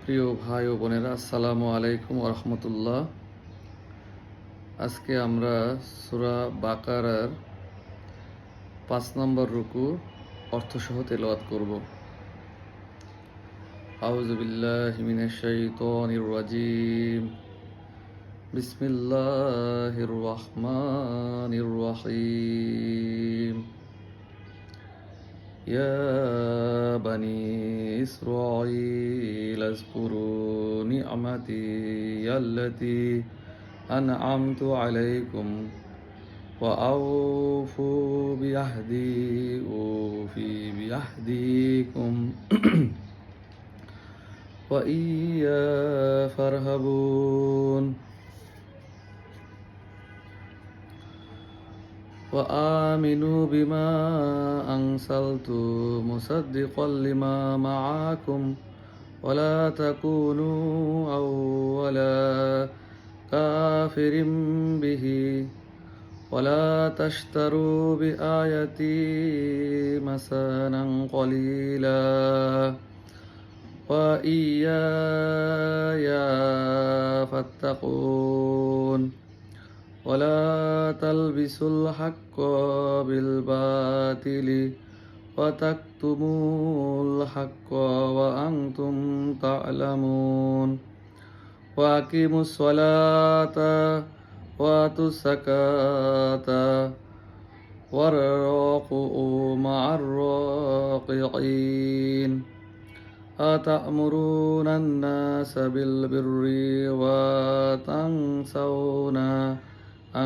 প্রিয় ভাই ও বোনেরা, আসসালামু আলাইকুম ওয়া রাহমাতুল্লাহ। আজকে আমরা সূরা বাকারার ৫ নম্বর রুকু অর্থসহ তেলাওয়াত করব। আউযু বিল্লাহি মিনাশ শাইতানির রাজিম। বিসমিল্লাহির রাহমানির রাহিম। يا بني إسرائيل اذكروا نعمتي التي أنعمت عليكم وأوفوا بعهدي أوفي بعهدكم وإياي فارهبون وآمنوا بما أنزلت مصدقا لما معكم ولا تكونوا أول كافر به ولا تشتروا بآياتي مثلا قليلا وإياي فاتقون ولا تلبسوا الحق بالباطل وتكتموا الحق وأنتم تعلمون وأقيموا الصلاة وآتوا الزكاة واركعوا مع الراكعين أتأمرون الناس بالبر وتنسون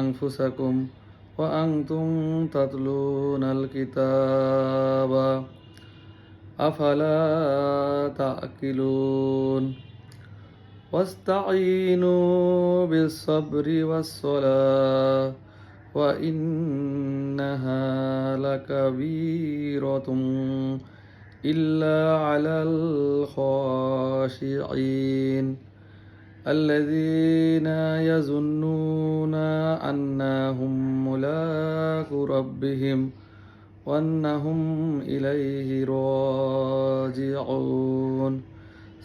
أنفسكم وأنتم تتلون الكتاب أفلا تعقلون واستعينوا بالصبر والصلاة وإنها لكبيرة إلا على الخاشعين الذين يظنون أنهم ملاقو ربهم وأنهم إليه راجعون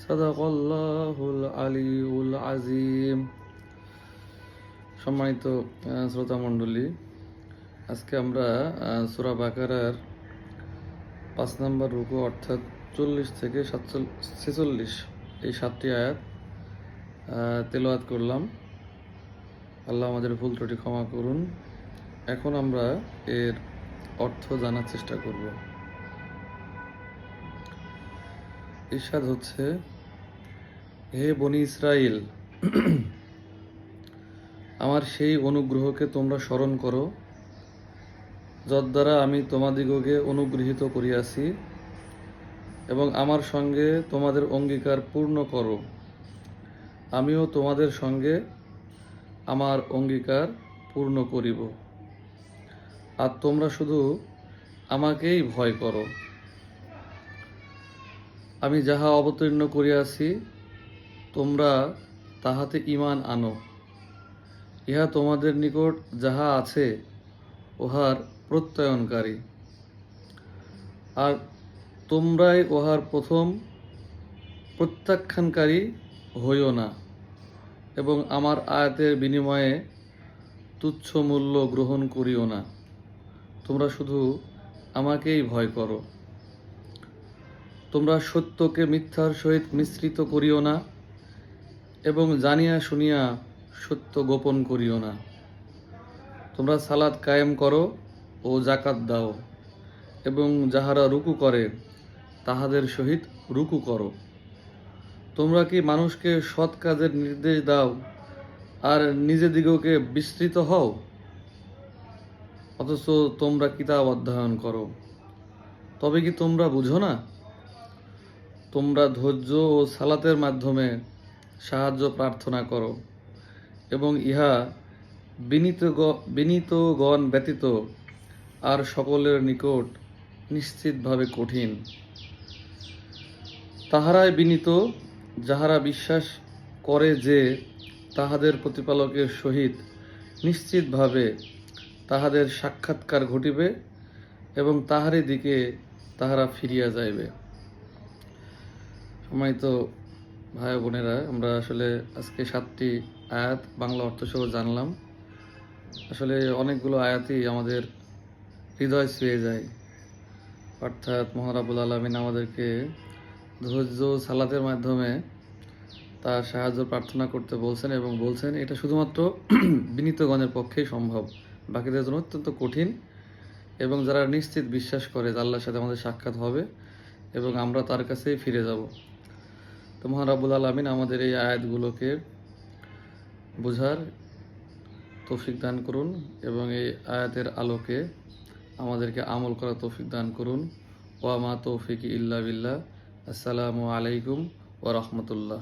صدق الله العلي العظيم। সম্মানিত শ্রোতা মণ্ডলী, আজকে আমরা সূরা বাকারার ৫ নম্বর রুকু অর্থাৎ ৪০ থেকে ৪৬ এই ৭টি আয়াত তেলাওয়াত করলাম। আল্লাহ আমাদের ভুল ত্রুটি ক্ষমা করুন। এখন আমরা এর অর্থ জানার চেষ্টা করব। ইরশাদ হচ্ছে, হে বনি ইসরাইল, আমার সেই অনুগ্রহকে তোমরা স্মরণ করো যদ্বারা আমি তোমাদিগকে অনুগৃহীত করিয়াছি, এবং আমার সঙ্গে তোমাদের অঙ্গীকার পূর্ণ করো। আমিও তোমাদের সঙ্গে আমার অঙ্গীকার পূর্ণ করিব। আর তোমরা শুধু আমাকেই ভয় করো। আমি যাহা অবতীর্ণ করিয়াছি তোমরা তাহাতে ঈমান আনো। ইহা তোমাদের নিকট যাহা আছে উহার প্রত্যয়নকারী, আর তোমরাই উহার প্রথম প্রত্যাখ্যানকারী হইও না, এবং আমার আয়াতের বিনিময়ে তুচ্ছ মূল্য গ্রহণ করিও না। তোমরা শুধু আমাকেই ভয় করো। তোমরা সত্যকে মিথ্যার সহিত মিশ্রিত করিও না, এবং জানিয়া শুনিয়া সত্য গোপন করিও না। তোমরা সালাত কায়েম করো ও জাকাত দাও, এবং যাহারা রুকু করে তাহাদের সহিত রুকু করো। তোমরা কি মানুষকে সৎ কাজের নির্দেশ দাও আর নিজেদিগকে বিস্মৃত হও? অথচ তোমরা কিতাব অধ্যয়ন করো। তবে কি তোমরা বুঝো না? তোমরা ধৈর্য ও সালাতের মাধ্যমে সাহায্য প্রার্থনা করো, এবং ইহা বিনীতগণ ব্যতীত আর সকলের নিকট নিশ্চিতভাবে কঠিন। তাহারাই বিনীত যাহারা বিশ্বাস করে যে তাহাদের প্রতিপালকের সহিত নিশ্চিতভাবে তাহাদের সাক্ষাৎকার ঘটিবে এবং তাহারই দিকে তাহারা ফিরিয়া যাইবে। সম্মানিত ভাই ও বোনেরা, আমরা আসলে আজকে 7টি আয়াত বাংলা অর্থ সহ জানলাম। আসলে অনেকগুলো আয়াতই আমাদের হৃদয় ছুঁয়ে যায়। অর্থাৎ মহান রাব্বুল আলামিন আমাদেরকে ধৈর্য সালাতের মাধ্যমে তার সাহায্য প্রার্থনা করতে বলছেন এবং বলছেন এটা শুধুমাত্র বিনীতগণের পক্ষেই সম্ভব, বাকিদের জন্য অত্যন্ত কঠিন। এবং যারা নিশ্চিত বিশ্বাস করে যে আল্লাহর সাথে আমাদের সাক্ষাৎ হবে এবং আমরা তার কাছেই ফিরে যাব। তো মহান রাব্বুল আলামিন আমাদের এই আয়াতগুলোকে বোঝার তৌফিক দান করুন এবং এই আয়াতের আলোকে আমাদেরকে আমল করার তৌফিক দান করুন। ওয়া মা তৌফিক ইল্লা বিল্লাহ। আসসালামু আলাইকুম ওয়া রাহমাতুল্লাহ।